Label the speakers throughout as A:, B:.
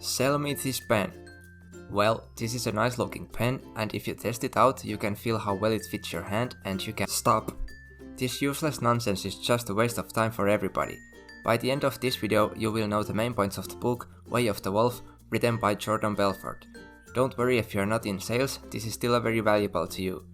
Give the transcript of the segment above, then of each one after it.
A: Sell me this pen. Well, this is a nice looking pen, and if you test it out, you can feel how well it fits your hand and you can stop. This useless nonsense is just a waste of time for everybody. By the end of this video, you will know the main points of the book Way of the Wolf, written by Jordan Belfort. Don't worry if you're not in sales, this is still very valuable to you.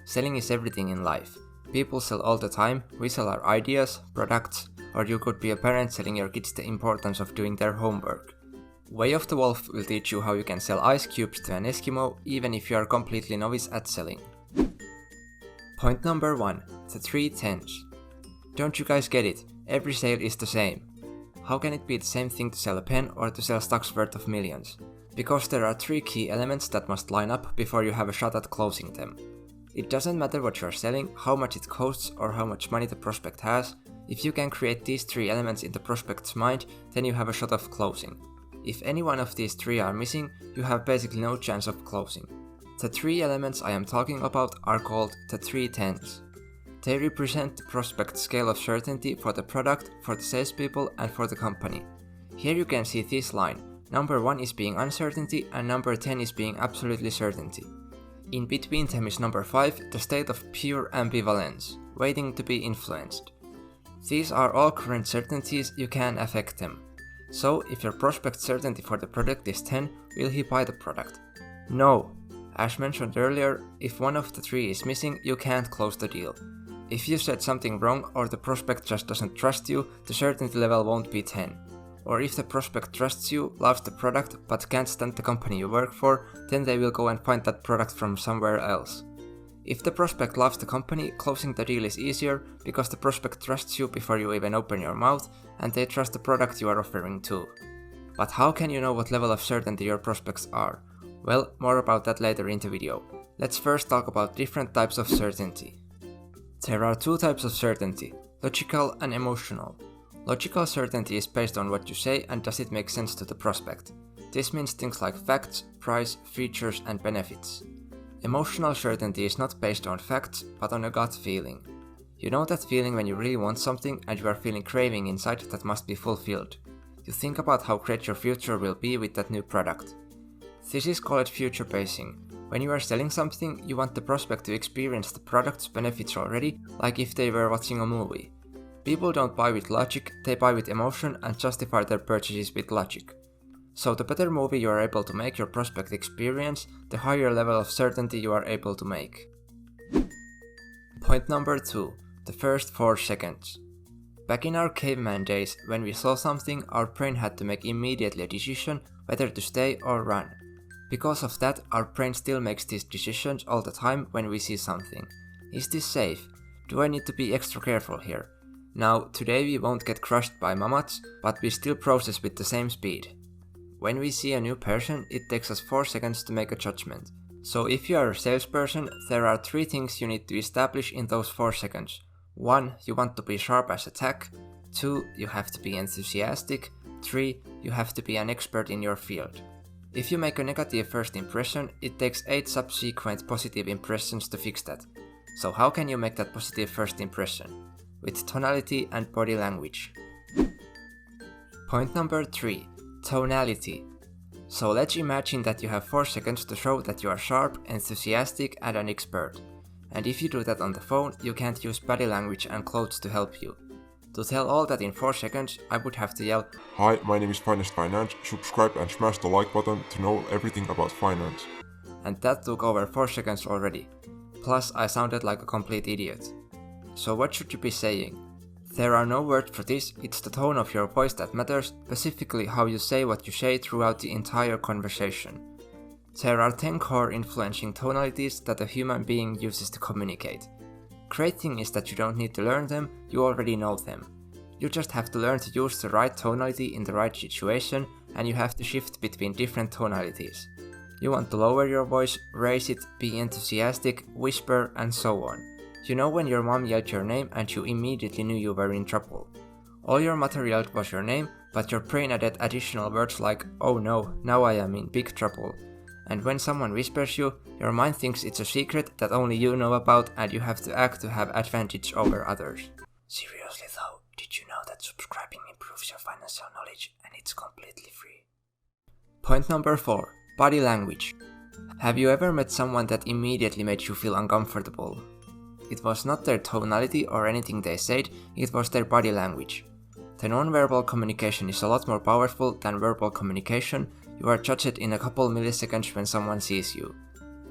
A: Selling is everything in life. People sell all the time, we sell our ideas, products, or you could be a parent selling your kids the importance of doing their homework. Way of the Wolf will teach you how you can sell ice cubes to an Eskimo even if you are completely novice at selling. Point number 1. The 3 10s. Don't you guys get it? Every sale is the same. How can it be the same thing to sell a pen or to sell stocks worth of millions? Because there are 3 key elements that must line up before you have a shot at closing them. It doesn't matter what you are selling, how much it costs or how much money the prospect has. If you can create these 3 elements in the prospect's mind, then you have a shot of closing. If any one of these 3 are missing, you have basically no chance of closing. The 3 elements I am talking about are called the 3 10s. They represent the prospect's scale of certainty for the product, for the salespeople and for the company. Here you can see this line. Number 1 is being uncertainty and number 10 is being absolutely certainty. In between them is number 5, the state of pure ambivalence, waiting to be influenced. These are all current certainties, you can affect them. So, if your prospect's certainty for the product is 10, will he buy the product? No. As mentioned earlier, if one of the 3 is missing, you can't close the deal. If you said something wrong or the prospect just doesn't trust you, the certainty level won't be 10. Or if the prospect trusts you, loves the product, but can't stand the company you work for, then they will go and find that product from somewhere else. If the prospect loves the company, closing the deal is easier because the prospect trusts you before you even open your mouth, and they trust the product you are offering too. But how can you know what level of certainty your prospects are? Well, more about that later in the video. Let's first talk about different types of certainty. There are 2 types of certainty, logical and emotional. Logical certainty is based on what you say and does it make sense to the prospect. This means things like facts, price, features and benefits. Emotional certainty is not based on facts, but on a gut feeling. You know that feeling when you really want something and you are feeling craving inside that must be fulfilled. You think about how great your future will be with that new product. This is called future pacing. When you are selling something, you want the prospect to experience the product's benefits already, like if they were watching a movie. People don't buy with logic, they buy with emotion and justify their purchases with logic. So the better movie you are able to make your prospect experience, the higher level of certainty you are able to make. Point number 2. The first 4 seconds. Back in our caveman days, when we saw something, our brain had to make immediately a decision whether to stay or run. Because of that, our brain still makes these decisions all the time when we see something. Is this safe? Do I need to be extra careful here? Now, today we won't get crushed by mammoths, but we still process with the same speed. When we see a new person, it takes us 4 seconds to make a judgment. So if you are a salesperson, there are 3 things you need to establish in those 4 seconds. 1. You want to be sharp as a tack. 2. You have to be enthusiastic. 3. You have to be an expert in your field. If you make a negative first impression, it takes 8 subsequent positive impressions to fix that. So how can you make that positive first impression? With tonality and body language. Point number 3. Tonality. So let's imagine that you have 4 seconds to show that you are sharp, enthusiastic and an expert. And if you do that on the phone, you can't use body language and clothes to help you. To tell all that in 4 seconds, I would have to yell,
B: "Hi, my name is Finest Finance, subscribe and smash the like button to know everything about finance."
A: And that took over 4 seconds already. Plus I sounded like a complete idiot. So what should you be saying? There are no words for this, it's the tone of your voice that matters, specifically how you say what you say throughout the entire conversation. There are 10 core influencing tonalities that a human being uses to communicate. Great thing is that you don't need to learn them, you already know them. You just have to learn to use the right tonality in the right situation, and you have to shift between different tonalities. You want to lower your voice, raise it, be enthusiastic, whisper, and so on. You know when your mom yelled your name and you immediately knew you were in trouble. All your mother yelled was your name, but your brain added additional words like, "Oh no, now I am in big trouble." And when someone whispers you, your mind thinks it's a secret that only you know about and you have to act to have advantage over others. Seriously though, did you know that subscribing improves your financial knowledge and it's completely free? Point number 4. Body language. Have you ever met someone that immediately made you feel uncomfortable? It was not their tonality or anything they said, it was their body language. The non-verbal communication is a lot more powerful than verbal communication. You are judged in a couple milliseconds when someone sees you.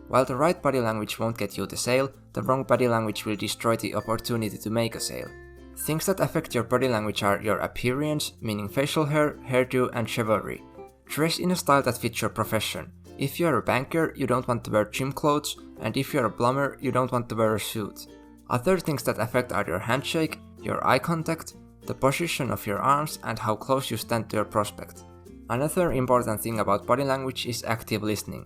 A: While the right body language won't get you the sale, the wrong body language will destroy the opportunity to make a sale. Things that affect your body language are your appearance, meaning facial hair, hairdo, and chivalry. Dress in a style that fits your profession. If you are a banker, you don't want to wear gym clothes, and if you are a plumber, you don't want to wear a suit. Other things that affect are your handshake, your eye contact, the position of your arms, and how close you stand to your prospect. Another important thing about body language is active listening.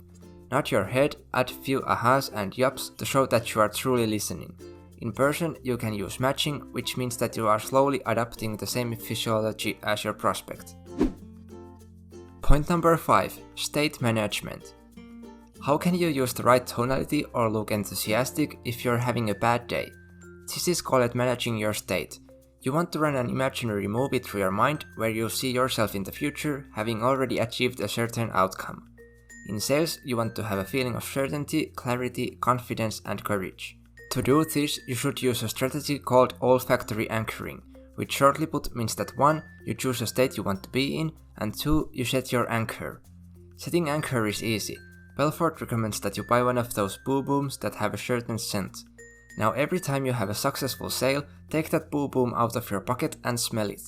A: Nod your head, add few ahas and yups to show that you are truly listening. In person, you can use matching, which means that you are slowly adapting the same physiology as your prospect. Point number 5. State management. How can you use the right tonality or look enthusiastic if you're having a bad day? This is called managing your state. You want to run an imaginary movie through your mind where you see yourself in the future having already achieved a certain outcome. In sales, you want to have a feeling of certainty, clarity, confidence, and courage. To do this, you should use a strategy called olfactory anchoring, which shortly put means that 1. You choose a state you want to be in, and 2. You set your anchor. Setting anchor is easy. Belfort recommends that you buy one of those boo booms that have a certain scent. Now every time you have a successful sale, take that boo boom out of your pocket and smell it.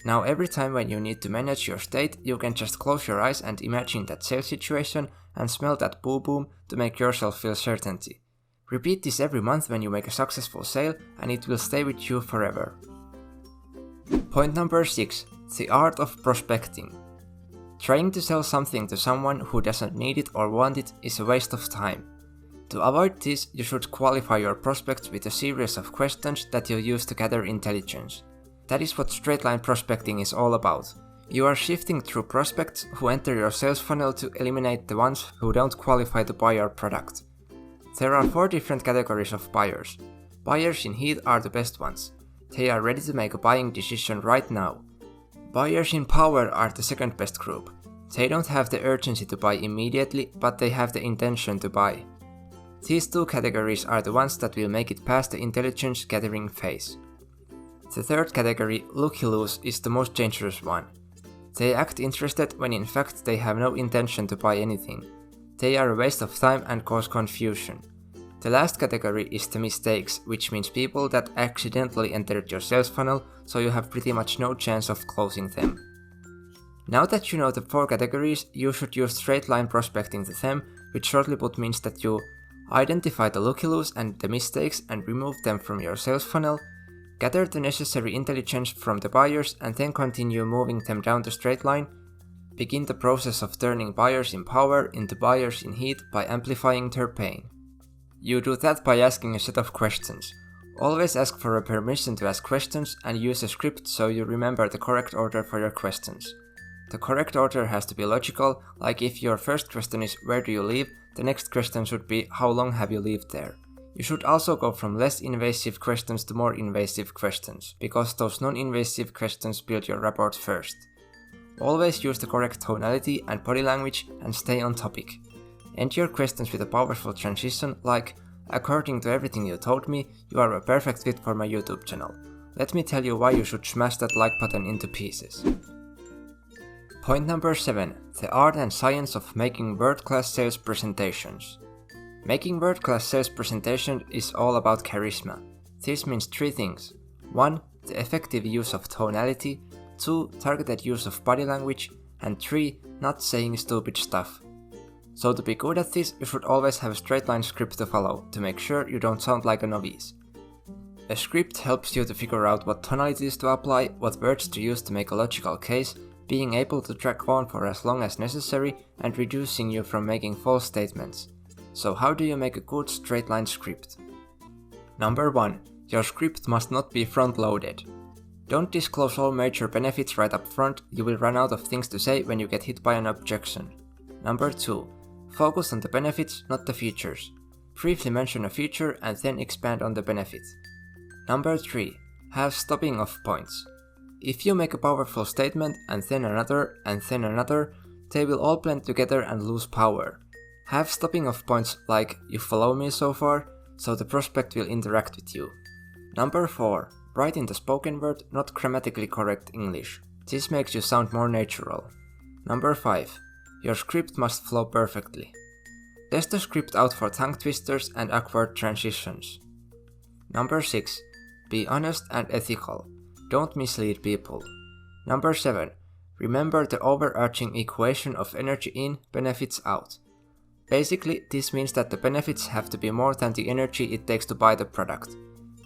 A: Now every time when you need to manage your state, you can just close your eyes and imagine that sales situation and smell that boo boom to make yourself feel certainty. Repeat this every month when you make a successful sale and it will stay with you forever. Point number 6. The art of prospecting. Trying to sell something to someone who doesn't need it or want it is a waste of time. To avoid this, you should qualify your prospects with a series of questions that you use to gather intelligence. That is what straight line prospecting is all about. You are shifting through prospects who enter your sales funnel to eliminate the ones who don't qualify to buy your product. There are 4 different categories of buyers. Buyers in heat are the best ones. They are ready to make a buying decision right now. Buyers in power are the second best group. They don't have the urgency to buy immediately, but they have the intention to buy. These 2 categories are the ones that will make it past the intelligence gathering phase. The third category, looky-loos, is the most dangerous one. They act interested when in fact they have no intention to buy anything. They are a waste of time and cause confusion. The last category is the mistakes, which means people that accidentally entered your sales funnel, so you have pretty much no chance of closing them. Now that you know the 4 categories, you should use straight line prospecting to them, which shortly put means that you identify the looky-loos and the mistakes and remove them from your sales funnel, gather the necessary intelligence from the buyers and then continue moving them down the straight line. Begin the process of turning buyers in power into buyers in heat by amplifying their pain. You do that by asking a set of questions. Always ask for a permission to ask questions and use a script so you remember the correct order for your questions. The correct order has to be logical, like if your first question is where do you live, the next question should be how long have you lived there. You should also go from less invasive questions to more invasive questions, because those non-invasive questions build your rapport first. Always use the correct tonality and body language and stay on topic. End your questions with a powerful transition like, according to everything you told me, you are a perfect fit for my YouTube channel. Let me tell you why you should smash that like button into pieces. Point number 7. The art and science of making world-class sales presentations. Making world-class sales presentation is all about charisma. This means 3 things. 1. The effective use of tonality. 2. Targeted use of body language. And 3. Not saying stupid stuff. So to be good at this, you should always have a straight line script to follow, to make sure you don't sound like a novice. A script helps you to figure out what tonalities to apply, what words to use to make a logical case, being able to track on for as long as necessary, and reducing you from making false statements. So how do you make a good straight line script? Number 1. Your script must not be front-loaded. Don't disclose all major benefits right up front, you will run out of things to say when you get hit by an objection. Number 2. Focus on the benefits, not the features. Briefly mention a feature and then expand on the benefit. Number 3. Have stopping off points. If you make a powerful statement and then another, they will all blend together and lose power. Have stopping off points like "you follow me so far", so the prospect will interact with you. Number 4. Write in the spoken word, not grammatically correct English. This makes you sound more natural. Number 5. Your script must flow perfectly. Test the script out for tongue twisters and awkward transitions. Number 6. Be honest and ethical. Don't mislead people. Number 7. Remember the overarching equation of energy in, benefits out. Basically, this means that the benefits have to be more than the energy it takes to buy the product.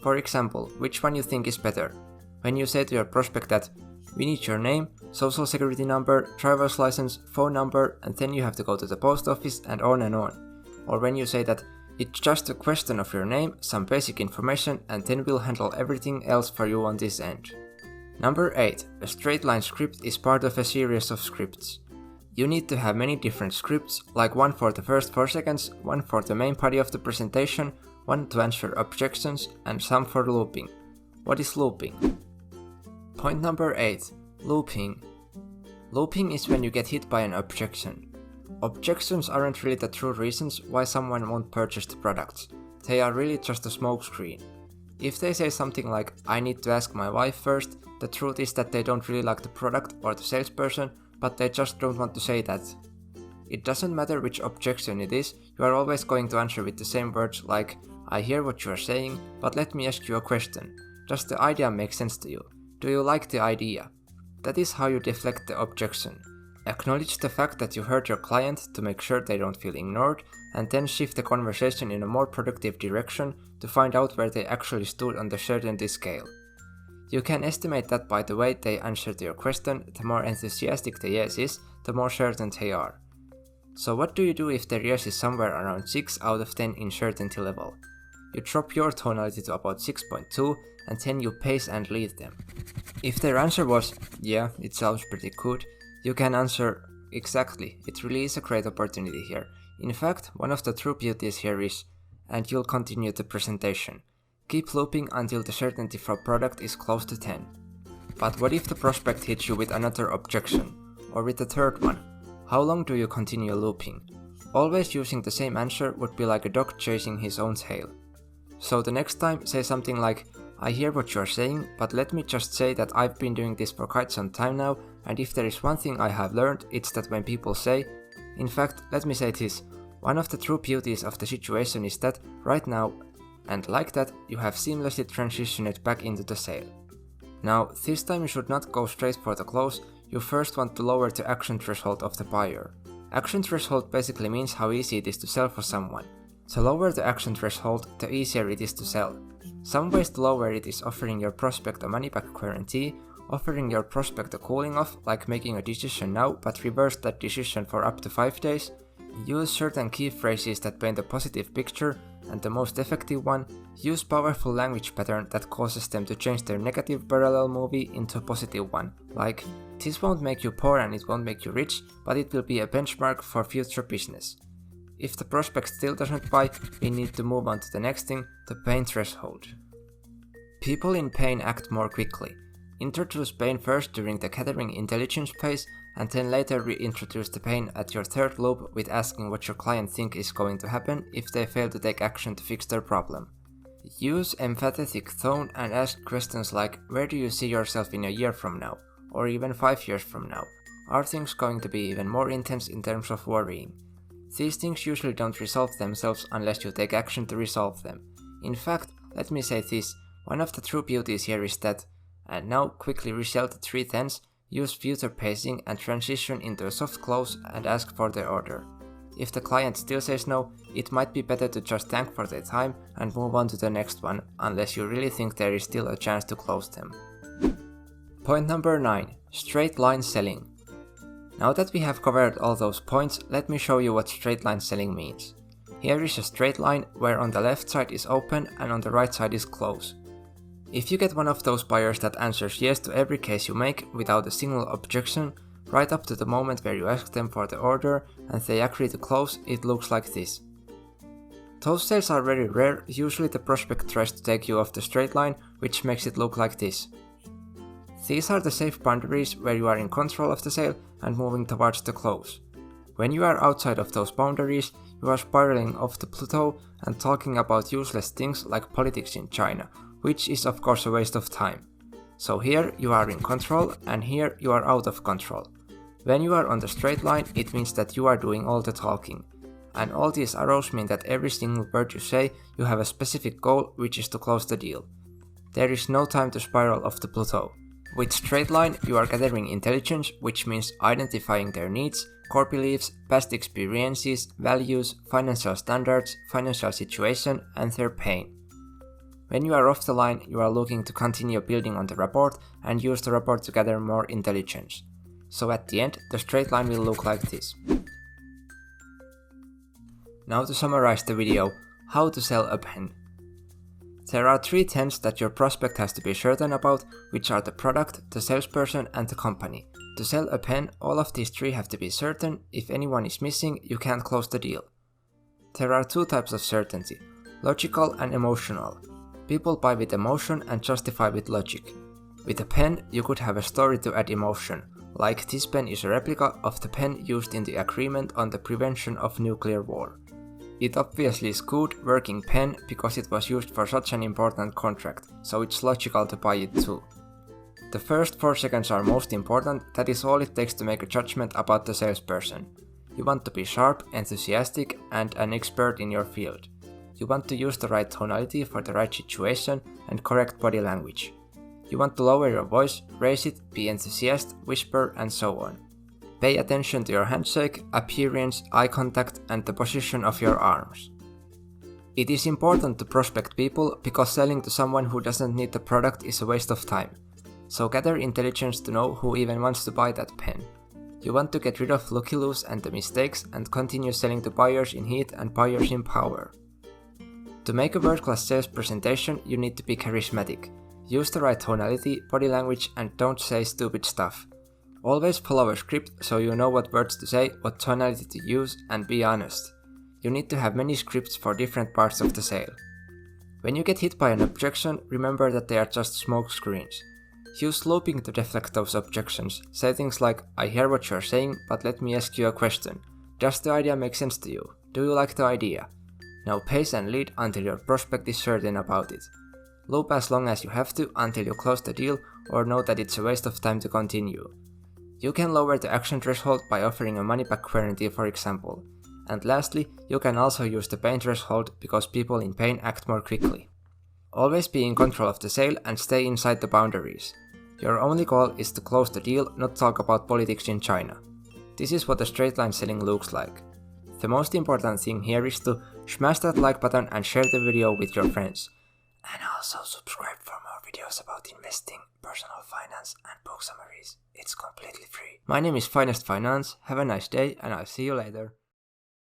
A: For example, which one you think is better? When you say to your prospect that "we need your name, social security number, driver's license, phone number, and then you have to go to the post office and on and on." Or when you say that "it's just a question of your name, some basic information, and then we'll handle everything else for you on this end." Number 8. A straight line script is part of a series of scripts. You need to have many different scripts, like one for the first 4 seconds, one for the main body of the presentation, one to answer objections, and some for looping. What is looping? Point number 8. Looping. Looping is when you get hit by an objection. Objections aren't really the true reasons why someone won't purchase the products. They are really just a smokescreen. If they say something like "I need to ask my wife first", the truth is that they don't really like the product or the salesperson, but they just don't want to say that. It doesn't matter which objection it is, you are always going to answer with the same words like "I hear what you are saying, but let me ask you a question. Does the idea make sense to you? Do you like the idea?" That is how you deflect the objection. Acknowledge the fact that you heard your client to make sure they don't feel ignored, and then shift the conversation in a more productive direction to find out where they actually stood on the certainty scale. You can estimate that by the way they answer to your question. The more enthusiastic the yes is, the more certain they are. So what do you do if their yes is somewhere around 6 out of 10 in certainty level? You drop your tonality to about 6.2 and then you pace and lead them. If their answer was "yeah, it sounds pretty good", you can answer "exactly, it really is a great opportunity here. In fact, one of the true beauties here is..." and you'll continue the presentation. Keep looping until the certainty for product is close to 10. But what if the prospect hits you with another objection? Or with the third one? How long do you continue looping? Always using the same answer would be like a dog chasing his own tail. So the next time, say something like "I hear what you're saying, but let me just say that I've been doing this for quite some time now, and if there is one thing I have learned, it's that when people say... In fact, let me say this. One of the true beauties of the situation is that right now, and like that, you have seamlessly transitioned back into the sale. Now, this time you should not go straight for the close, you first want to lower the action threshold of the buyer. Action threshold basically means how easy it is to sell for someone. The lower the action threshold, the easier it is to sell. Some ways to lower it is offering your prospect a money-back guarantee, offering your prospect a cooling off, like making a decision now but reverse that decision for up to 5 days, use certain key phrases that paint a positive picture, and the most effective one, use powerful language pattern that causes them to change their negative parallel movie into a positive one, like "this won't make you poor and it won't make you rich, but it will be a benchmark for future business." If the prospect still doesn't buy, we need to move on to the next thing, the pain threshold. People in pain act more quickly. Introduce pain first during the gathering intelligence phase, and then later reintroduce the pain at your third loop with asking what your client think is going to happen if they fail to take action to fix their problem. Use empathetic tone and ask questions like "where do you see yourself in a year from now? Or even 5 years from now? Are things going to be even more intense in terms of worrying?" These things usually don't resolve themselves unless you take action to resolve them. In fact, let me say this, one of the true beauties here is that, and now quickly resell the 3/10s, use future pacing and transition into a soft close and ask for the order. If the client still says no, it might be better to just thank for their time and move on to the next one, unless you really think there is still a chance to close them. Point number 9. Straight line selling. Now that we have covered all those points, let me show you what straight line selling means. Here is a straight line where on the left side is open and on the right side is close. If you get one of those buyers that answers yes to every case you make without a single objection, right up to the moment where you ask them for the order and they agree to close, it looks like this. Those sales are very rare, usually the prospect tries to take you off the straight line, which makes it look like this. These are the safe boundaries where you are in control of the sale and moving towards the close. When you are outside of those boundaries, you are spiraling off the plateau and talking about useless things like politics in China, which is of course a waste of time. So here you are in control and here you are out of control. When you are on the straight line, it means that you are doing all the talking. And all these arrows mean that every single word you say, you have a specific goal, which is to close the deal. There is no time to spiral off the plateau. With straight line, you are gathering intelligence, which means identifying their needs, core beliefs, past experiences, values, financial standards, financial situation, and their pain. When you are off the line, you are looking to continue building on the rapport and use the rapport to gather more intelligence. So at the end, the straight line will look like this. Now to summarize the video, how to sell a pen. There are 3 things that your prospect has to be certain about, which are the product, the salesperson, and the company. To sell a pen, all of these 3 have to be certain. If anyone is missing, you can't close the deal. There are 2 types of certainty, logical and emotional. People buy with emotion and justify with logic. With a pen, you could have a story to add emotion, like this pen is a replica of the pen used in the agreement on the prevention of nuclear war. It obviously is good working pen because it was used for such an important contract, so it's logical to buy it too. The first 4 seconds are most important, that is all it takes to make a judgment about the salesperson. You want to be sharp, enthusiastic, and an expert in your field. You want to use the right tonality for the right situation and correct body language. You want to lower your voice, raise it, be enthusiastic, whisper, and so on. Pay attention to your handshake, appearance, eye contact, and the position of your arms. It is important to prospect people because selling to someone who doesn't need the product is a waste of time. So gather intelligence to know who even wants to buy that pen. You want to get rid of looky-loos and the mistakes and continue selling to buyers in heat and buyers in power. To make a world-class sales presentation, you need to be charismatic. Use the right tonality, body language, and don't say stupid stuff. Always follow a script so you know what words to say, what tonality to use, and be honest. You need to have many scripts for different parts of the sale. When you get hit by an objection, remember that they are just smoke screens. Use looping to deflect those objections. Say things like, I hear what you're saying, but let me ask you a question. Does the idea make sense to you? Do you like the idea? Now pace and lead until your prospect is certain about it. Loop as long as you have to until you close the deal or know that it's a waste of time to continue. You can lower the action threshold by offering a money-back guarantee, for example. And lastly, you can also use the pain threshold because people in pain act more quickly. Always be in control of the sale and stay inside the boundaries. Your only goal is to close the deal, not talk about politics in China. This is what a straight line selling looks like. The most important thing here is to smash that like button and share the video with your friends. And also subscribe for more videos about investing, personal finance, and book summaries. It's completely free. My name is Finest Finance, have a nice day, and I'll see you later.